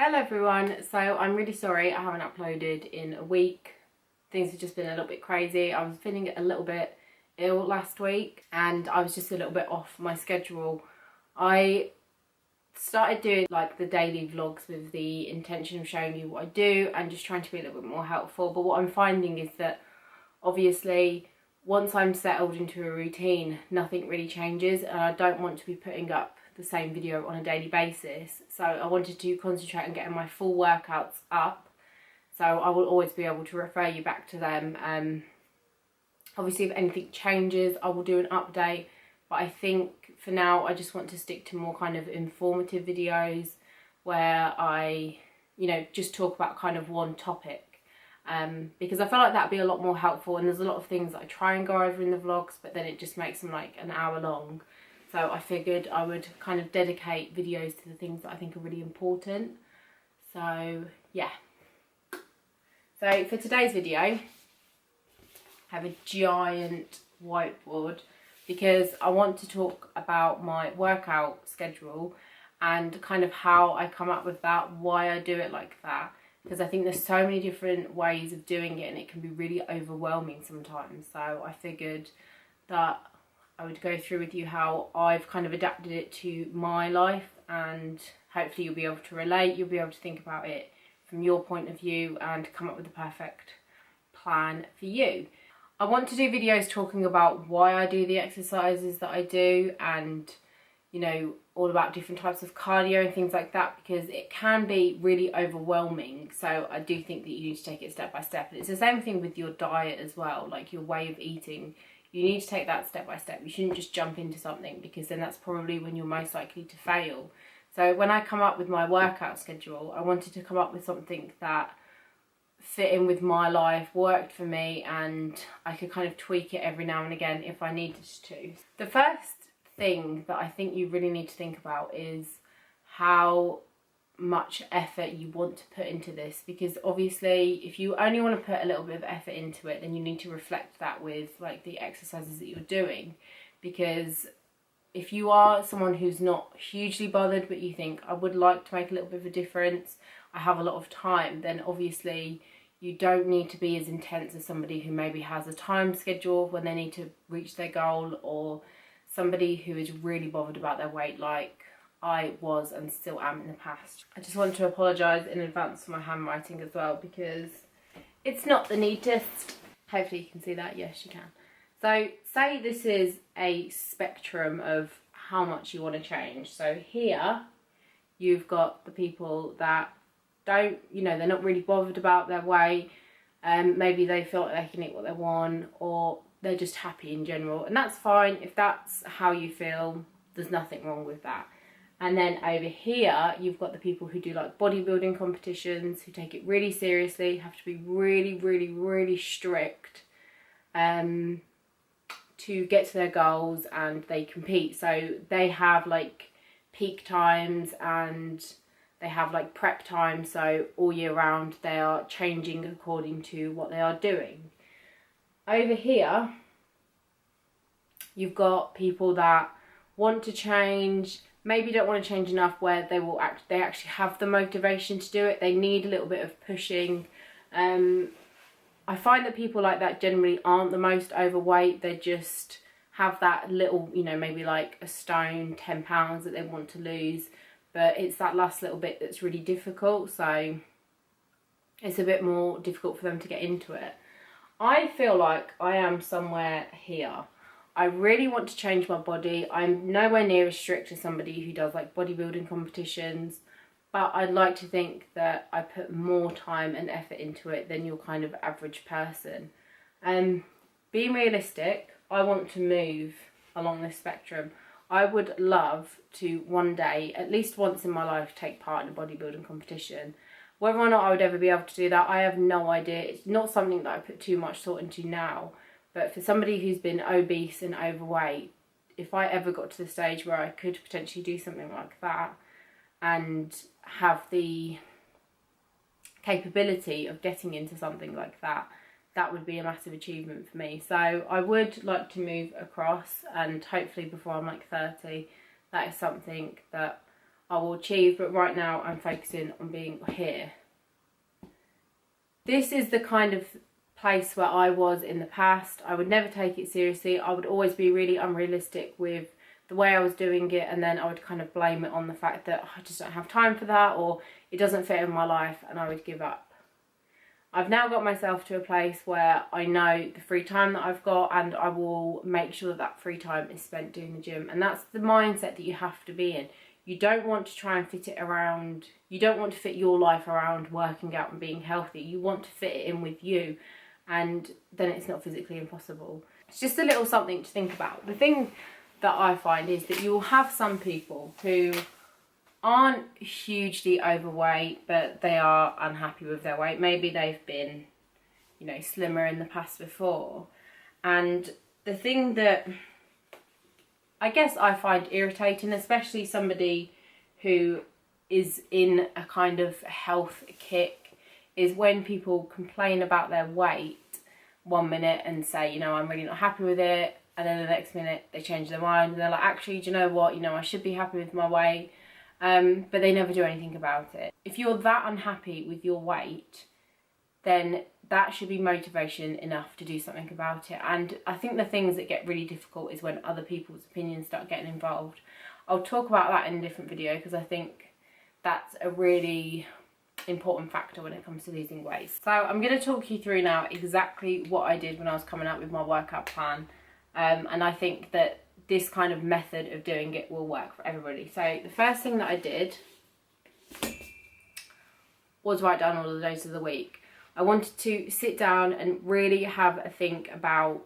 Hello everyone, so I'm really sorry I haven't uploaded in a week. Things have just been a little bit crazy. I was feeling a little bit ill last week and I was just a little bit off my schedule. I started doing like the daily vlogs with the intention of showing you what I do and just trying to be a little bit more helpful, but what I'm finding is that obviously once I'm settled into a routine, nothing really changes and I don't want to be putting up the same video on a daily basis. So I wanted to concentrate on getting my full workouts up, so I will always be able to refer you back to them. Obviously if anything changes I will do an update, but I think for now I just want to stick to more kind of informative videos where I, just talk about kind of one topic. Because I feel like that'd be a lot more helpful, and there's a lot of things that I try and go over in the vlogs but then it just makes them like an hour long. So I figured I would kind of dedicate videos to the things that I think are really important. So yeah. So for today's video, I have a giant whiteboard because I want to talk about my workout schedule and kind of how I come up with that, why I do it like that. Because I think there's so many different ways of doing it and it can be really overwhelming sometimes. So I figured that I would go through with you how I've kind of adapted it to my life, and hopefully you'll be able to relate, you'll be able to think about it from your point of view and come up with the perfect plan for you. I want to do videos talking about why I do the exercises that I do and, all about different types of cardio and things like that, because it can be really overwhelming. So I do think that you need to take it step by step. And it's the same thing with your diet as well, like your way of eating. You need to take that step by step. You shouldn't just jump into something, because then that's probably when you're most likely to fail. So when I come up with my workout schedule, I wanted to come up with something that fit in with my life, worked for me, and I could kind of tweak it every now and again if I needed to. The first thing that I think you really need to think about is how much effort you want to put into this, because obviously if you only want to put a little bit of effort into it, then you need to reflect that with like the exercises that you're doing. Because if you are someone who's not hugely bothered but you think I would like to make a little bit of a difference, I have a lot of time, then obviously you don't need to be as intense as somebody who maybe has a time schedule when they need to reach their goal, or somebody who is really bothered about their weight like I was and still am in the past. I just want to apologise in advance for my handwriting as well, because it's not the neatest. Hopefully you can see that. Yes, you can. So say this is a spectrum of how much you want to change. So here you've got the people that don't, they're not really bothered about their weight. Maybe they feel like they can eat what they want, or they're just happy in general. And that's fine. If that's how you feel, there's nothing wrong with that. And then over here, you've got the people who do like bodybuilding competitions, who take it really seriously, have to be really, really, really strict to get to their goals, and they compete. So they have like peak times and they have like prep time. So all year round, they are changing according to what they are doing. Over here, you've got people that want to change, maybe don't want to change enough where they actually have the motivation to do it. They need a little bit of pushing. I find that people like that generally aren't the most overweight. They just have that little, maybe like a stone, 10 pounds that they want to lose. But it's that last little bit that's really difficult. So it's a bit more difficult for them to get into it. I feel like I am somewhere here. I really want to change my body. I'm nowhere near as strict as somebody who does like bodybuilding competitions, but I'd like to think that I put more time and effort into it than your kind of average person. Being realistic, I want to move along this spectrum. I would love to one day, at least once in my life, take part in a bodybuilding competition. Whether or not I would ever be able to do that, I have no idea. It's not something that I put too much thought into now. But for somebody who's been obese and overweight, if I ever got to the stage where I could potentially do something like that and have the capability of getting into something like that, that would be a massive achievement for me. So I would like to move across, and hopefully before I'm like 30, that is something that I will achieve, but right now I'm focusing on being here. This is the kind of place where I was in the past. I would never take it seriously. I would always be really unrealistic with the way I was doing it, and then I would kind of blame it on the fact that I just don't have time for that, or it doesn't fit in my life, and I would give up. I've now got myself to a place where I know the free time that I've got, and I will make sure that that free time is spent doing the gym. And that's the mindset that you have to be in. You don't want to try and fit it around, you don't want to fit your life around working out and being healthy. You want to fit it in with you, and then it's not physically impossible. It's just a little something to think about. The thing that I find is that you will have some people who aren't hugely overweight, but they are unhappy with their weight. Maybe they've been, you know, slimmer in the past before. And the thing that I guess I find irritating, especially somebody who is in a kind of health kick, is when people complain about their weight one minute and say, you know, I'm really not happy with it, and then the next minute they change their mind and they're like, actually, do you know what, you know, I should be happy with my weight. But they never do anything about it. If you're that unhappy with your weight, then that should be motivation enough to do something about it. And I think the things that get really difficult is when other people's opinions start getting involved. I'll talk about that in a different video, because I think that's a really important factor when it comes to losing weight. So I'm going to talk you through now exactly what I did when I was coming up with my workout plan. And I think that this kind of method of doing it will work for everybody. So the first thing that I did was write down all the days of the week. I wanted to sit down and really have a think about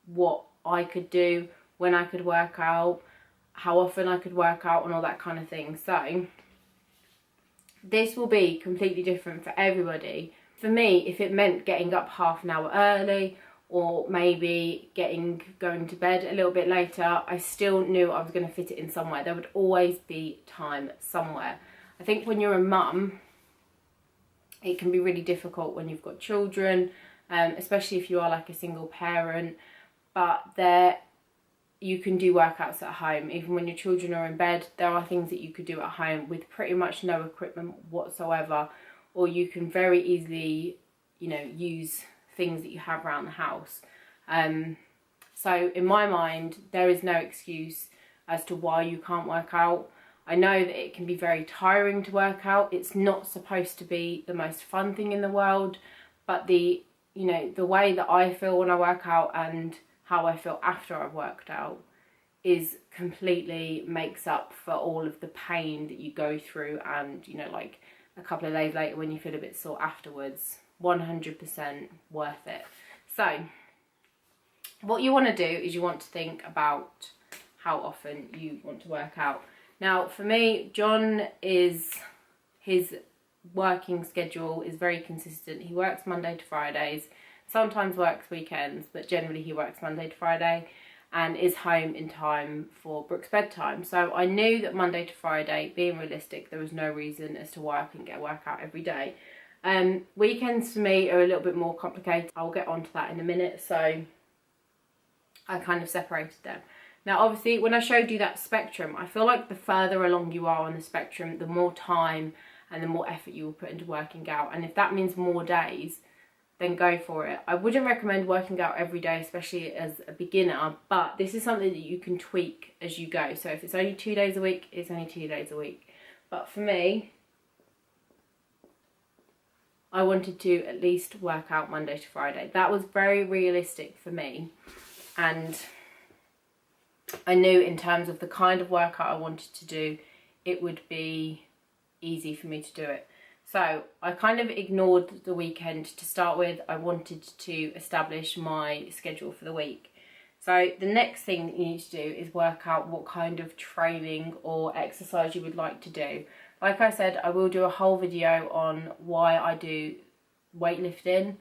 what I could do, when I could work out, how often I could work out, and all that kind of thing. So this will be completely different for everybody. For me, if it meant getting up half an hour early, or maybe going to bed a little bit later, I still knew I was going to fit it in somewhere. There would always be time somewhere. I think when you're a mum, it can be really difficult when you've got children, especially if you are like a single parent. But you can do workouts at home. Even when your children are in bed, there are things that you could do at home with pretty much no equipment whatsoever. Or you can very easily, you know, use things that you have around the house. So in my mind, there is no excuse as to why you can't work out. I know that it can be very tiring to work out. It's not supposed to be the most fun thing in the world, but the way that I feel when I work out and how I feel after I've worked out is completely makes up for all of the pain that you go through, and, you know, like a couple of days later when you feel a bit sore afterwards. 100% worth it. So what you want to do is you want to think about how often you want to work out. Now for me, his working schedule is very consistent. He works Monday to Fridays, sometimes works weekends, but generally he works Monday to Friday and is home in time for Brooke's bedtime. So I knew that Monday to Friday, being realistic, there was no reason as to why I couldn't get a workout every day. Weekends for me are a little bit more complicated. I'll get onto that in a minute. So I kind of separated them. Now obviously when I showed you that spectrum, I feel like the further along you are on the spectrum, the more time and the more effort you will put into working out. And if that means more days, then go for it. I wouldn't recommend working out every day, especially as a beginner, but this is something that you can tweak as you go. So if it's only 2 days a week, it's only 2 days a week. But for me, I wanted to at least work out Monday to Friday. That was very realistic for me. And I knew in terms of the kind of workout I wanted to do, it would be easy for me to do it. So I kind of ignored the weekend to start with. I wanted to establish my schedule for the week. So the next thing that you need to do is work out what kind of training or exercise you would like to do. Like I said, I will do a whole video on why I do weightlifting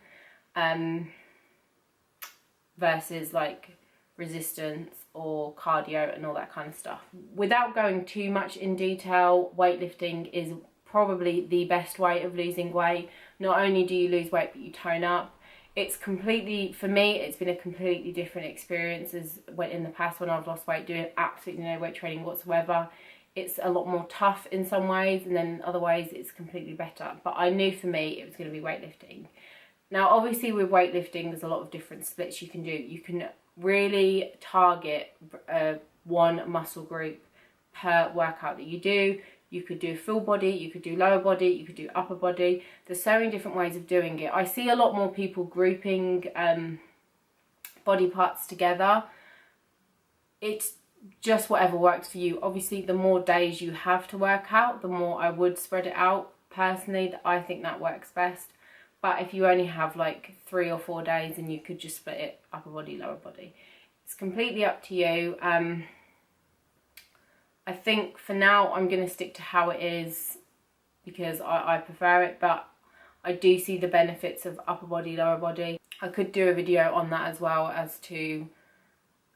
versus like resistance or cardio and all that kind of stuff. Without going too much in detail, weightlifting is probably the best way of losing weight. Not only do you lose weight, but you tone up. It's completely, for me, it's been a completely different experience as when in the past when I've lost weight doing absolutely no weight training whatsoever. it's a lot more tough in some ways, and then other ways it's completely better. But I knew for me it was going to be weightlifting. Now obviously with weightlifting there's a lot of different splits you can do. You can really target one muscle group per workout that you do. You could do full body, you could do lower body, you could do upper body. There's so many different ways of doing it. I see a lot more people grouping body parts together. It's just whatever works for you. Obviously the more days you have to work out, the more I would spread it out. Personally, I think that works best. But if you only have like 3 or 4 days, and you could just split it upper body, lower body. It's completely up to you. I think for now I'm going to stick to how it is because I prefer it, but I do see the benefits of upper body, lower body. I could do a video on that as well as to,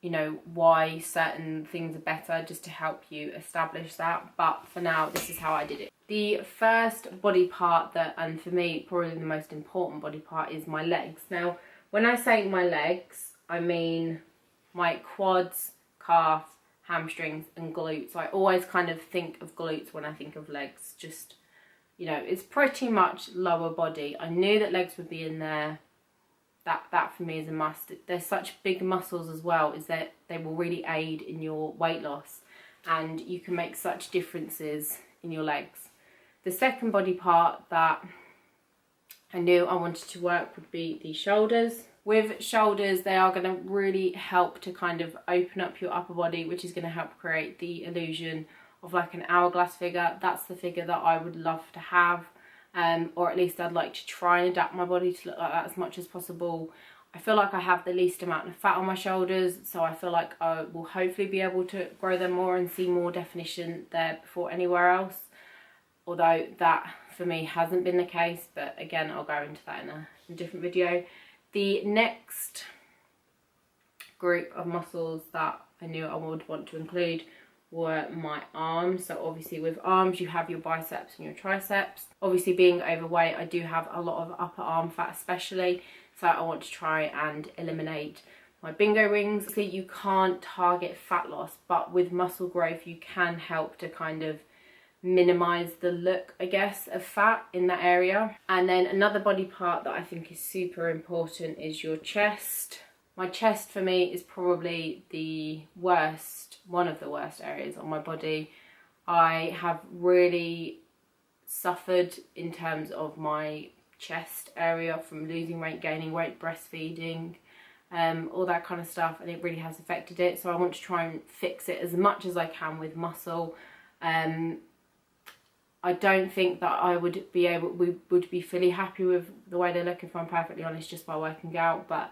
you know, why certain things are better, just to help you establish that. But for now, this is how I did it. The first body part that, and for me probably the most important body part, is my legs. Now when I say my legs, I mean my quads, calf, hamstrings and glutes. I always kind of think of glutes when I think of legs. Just, you know, it's pretty much lower body. I knew that legs would be in there. That for me is a must. They're such big muscles as well, is that they will really aid in your weight loss, and you can make such differences in your legs. The second body part that I knew I wanted to work would be the shoulders. With shoulders, they are going to really help to kind of open up your upper body, which is going to help create the illusion of like an hourglass figure. That's the figure that I would love to have, or at least I'd like to try and adapt my body to look like that as much as possible. I feel like I have the least amount of fat on my shoulders, so I feel like I will hopefully be able to grow them more and see more definition there before anywhere else. Although that for me hasn't been the case, but again I'll go into that in a different video. The next group of muscles that I knew I would want to include were my arms. So obviously with arms you have your biceps and your triceps. Obviously being overweight, I do have a lot of upper arm fat especially, so I want to try and eliminate my bingo rings. So you can't target fat loss, but with muscle growth you can help to kind of minimize the look, I guess, of fat in that area. And then another body part that I think is super important is your chest. My chest for me is probably the worst, one of the worst areas on my body. I have really suffered in terms of my chest area from losing weight, gaining weight, breastfeeding, all that kind of stuff, and it really has affected it. So I want to try and fix it as much as I can with muscle. I don't think that I would be able, we would be fully happy with the way they look, if I'm perfectly honest, just by working out. But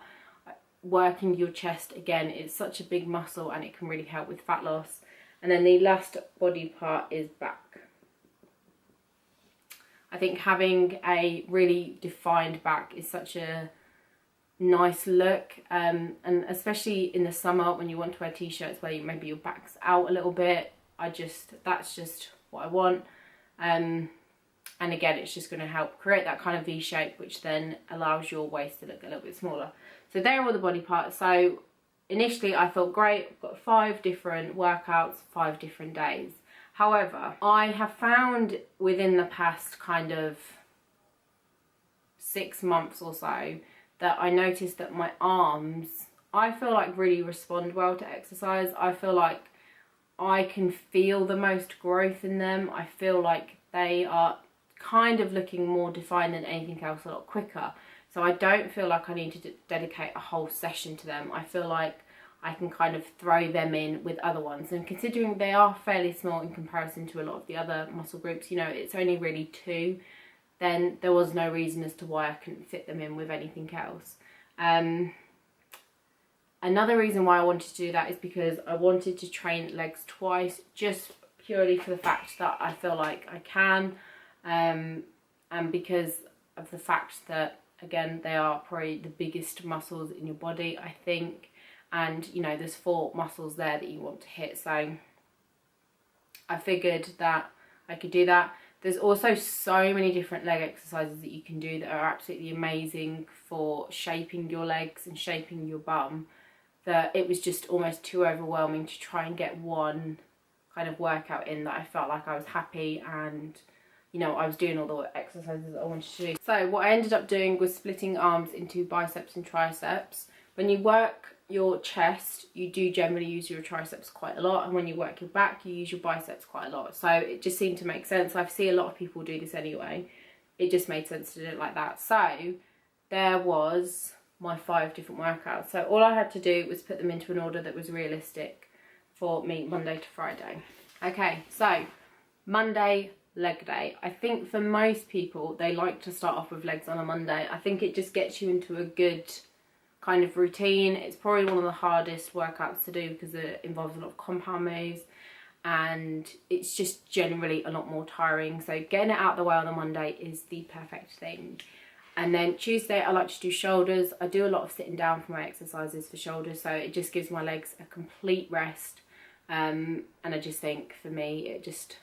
working your chest, again, it's such a big muscle and it can really help with fat loss. And then the last body part is back. I think having a really defined back is such a nice look, and especially in the summer when you want to wear t-shirts where maybe your back's out a little bit. That's just what I want. And again, it's just going to help create that kind of V shape, which then allows your waist to look a little bit smaller. So there are all the body parts. So initially I thought, great, I've got 5 different workouts, 5 different days. However, I have found within the past kind of 6 months or so that I noticed that my arms, I feel like really respond well to exercise. I feel like I can feel the most growth in them. I feel like they are kind of looking more defined than anything else, a lot quicker. So I don't feel like I need to dedicate a whole session to them. I feel like I can kind of throw them in with other ones. And considering they are fairly small in comparison to a lot of the other muscle groups, you know, it's only really 2, then there was no reason as to why I couldn't fit them in with anything else. Another reason why I wanted to do that is because I wanted to train legs twice, just purely for the fact that I feel like I can, and because of the fact that, again, they are probably the biggest muscles in your body, I think, and you know, there's 4 muscles there that you want to hit. So I figured that I could do that. There's also so many different leg exercises that you can do that are absolutely amazing for shaping your legs and shaping your bum, that it was just almost too overwhelming to try and get one kind of workout in that I felt like I was happy and, you know, I was doing all the exercises that I wanted to do. So what I ended up doing was splitting arms into biceps and triceps. When you work your chest, you do generally use your triceps quite a lot, and when you work your back, you use your biceps quite a lot. So it just seemed to make sense. I see a lot of people do this anyway. It just made sense to do it like that. So there was my 5 different workouts. So all I had to do was put them into an order that was realistic for me Monday to Friday. Okay, so Monday, leg day. I think for most people, they like to start off with legs on a Monday. I think it just gets you into a good kind of routine. It's probably one of the hardest workouts to do because it involves a lot of compound moves and it's just generally a lot more tiring. So getting it out of the way on a Monday is the perfect thing. And then Tuesday, I like to do shoulders. I do a lot of sitting down for my exercises for shoulders, so it just gives my legs a complete rest. And I just think for me, it just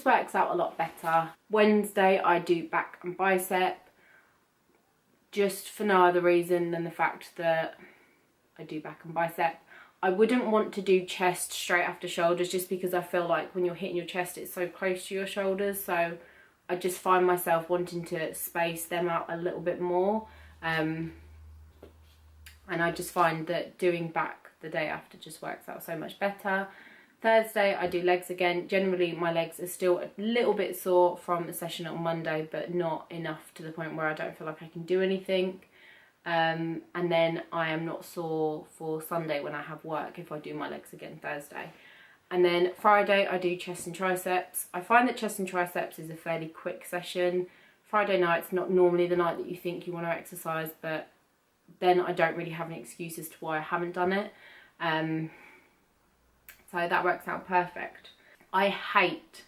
works out a lot better. Wednesday, I do back and bicep, just for no other reason than the fact that I do back and bicep. I wouldn't want to do chest straight after shoulders, just because I feel like when you're hitting your chest, it's so close to your shoulders. So I just find myself wanting to space them out a little bit more. And I just find that doing back the day after just works out so much better. Thursday, I do legs again. Generally, my legs are still a little bit sore from the session on Monday, but not enough to the point where I don't feel like I can do anything. And then I am not sore for Sunday when I have work if I do my legs again Thursday. And then Friday, I do chest and triceps. I find that chest and triceps is a fairly quick session. Friday night's not normally the night that you think you want to exercise, but then I don't really have any excuse as to why I haven't done it. So that works out perfect. I hate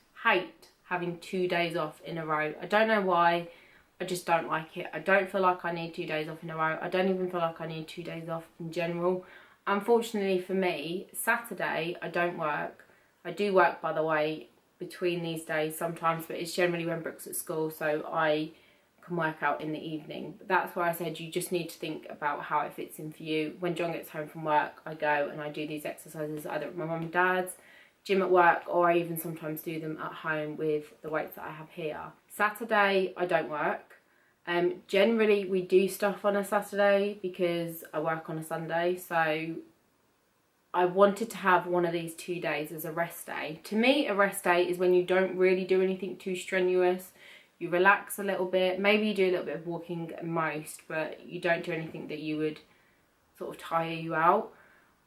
having 2 days off in a row. I don't know why, I just don't like it. I don't feel like I need 2 days off in a row. I don't even feel like I need 2 days off in general. Unfortunately for me, Saturday I don't work. I do work, by the way, between these days sometimes, but it's generally when Brooke's at school, so I can work out in the evening. But that's why I said you just need to think about how it fits in for you. When John gets home from work, I go and I do these exercises either at my mum and dad's, gym at work, or I even sometimes do them at home with the weights that I have here. Saturday, I don't work. Generally, we do stuff on a Saturday because I work on a Sunday, so I wanted to have one of these 2 days as a rest day. To me, a rest day is when you don't really do anything too strenuous. You relax a little bit, maybe you do a little bit of walking at most, but you don't do anything that you would sort of tire you out.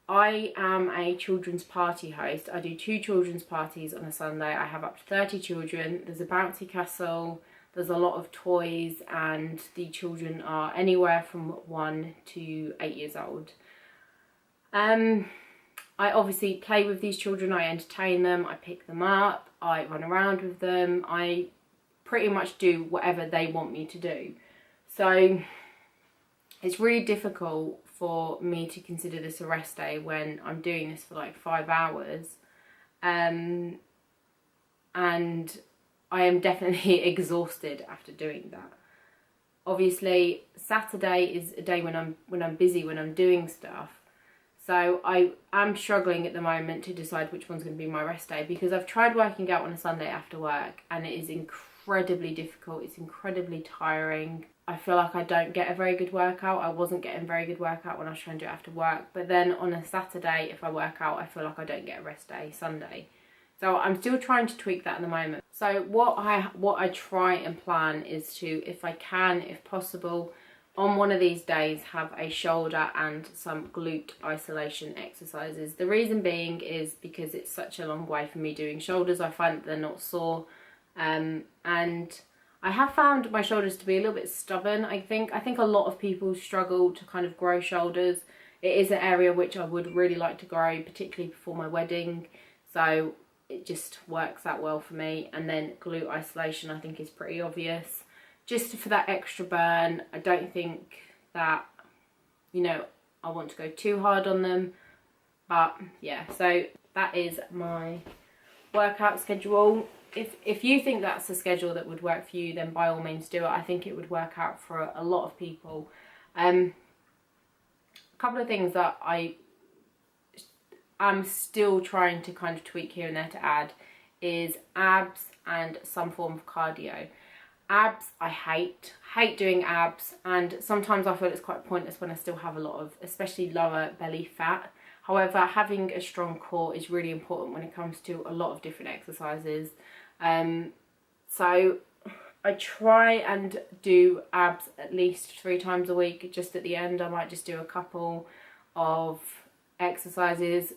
I am a children's party host. I do 2 children's parties on a Sunday. I have up to 30 children. There's a bouncy castle, there's a lot of toys, and the children are anywhere from 1 to 8 years old. I obviously play with these children, I entertain them, I pick them up, I run around with them, I pretty much do whatever they want me to do. So it's really difficult for me to consider this a rest day when I'm doing this for like 5 hours. And I am definitely exhausted after doing that. Obviously, Saturday is a day when I'm busy, when I'm doing stuff. So I am struggling at the moment to decide which one's going to be my rest day, because I've tried working out on a Sunday after work and it is incredibly difficult. It's incredibly tiring. I feel like I don't get a very good workout. I wasn't getting very good workout when I was trying to do it after work. But then on a Saturday, if I work out, I feel like I don't get a rest day Sunday. So I'm still trying to tweak that at the moment. So what I try and plan is to, if I can, if possible, on one of these days have a shoulder and some glute isolation exercises. The reason being is because it's such a long way for me doing shoulders. I find that they're not sore. And I have found my shoulders to be a little bit stubborn. I think a lot of people struggle to kind of grow shoulders. It is an area which I would really like to grow, particularly before my wedding. So it just works out well for me. And then glute isolation I think is pretty obvious. Just for that extra burn. I don't think that, you know, I want to go too hard on them. But yeah, so that is my workout schedule. If you think that's a schedule that would work for you, then by all means do it. I think it would work out for a lot of people. A couple of things that I I'm still trying to kind of tweak here and there to add is abs and some form of cardio. Abs, I hate doing abs, and sometimes I feel it's quite pointless when I still have a lot of, especially lower belly fat. However, having a strong core is really important when it comes to a lot of different exercises. So I try and do abs at least 3 times a week. Just at the end, I might just do a couple of exercises.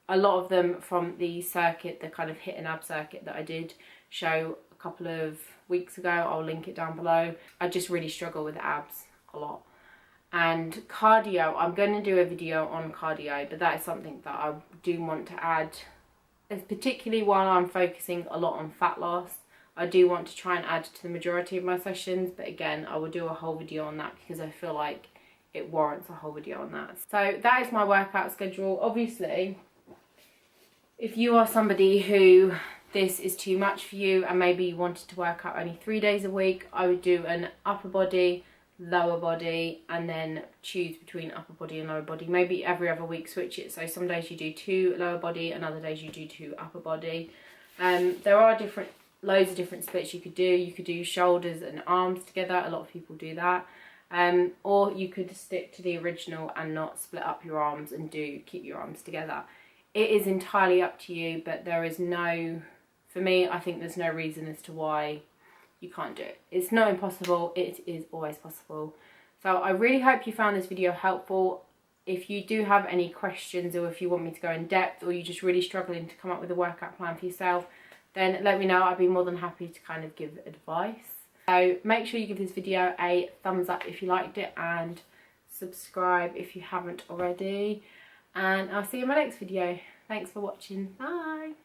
A lot of them from the circuit, the kind of hit and ab circuit that I did show a couple of weeks ago. I'll link it down below. I just really struggle with abs a lot. And cardio, I'm going to do a video on cardio, but that is something that I do want to add, particularly while I'm focusing a lot on fat loss. I do want to try and add to the majority of my sessions, but again, I will do a whole video on that because I feel like it warrants a whole video on that. So that is my workout schedule. Obviously, if you are somebody who this is too much for you and maybe you wanted to work out only 3 days a week, I would do an upper body, lower body, and then choose between upper body and lower body. Maybe every other week switch it, so some days you do 2 lower body and other days you do 2 upper body. There are loads of different splits you could do. You could do shoulders and arms together, a lot of people do that. Or you could stick to the original and not split up your arms and keep your arms together. It is entirely up to you, but there is no, for me, I think there's no reason as to why you can't do it. It's not impossible, it is always possible. So I really hope you found this video helpful. If you do have any questions, or if you want me to go in depth, or you're just really struggling to come up with a workout plan for yourself, then let me know. I'd be more than happy to kind of give advice. So make sure you give this video a thumbs up if you liked it, and subscribe if you haven't already. And I'll see you in my next video. Thanks for watching. Bye.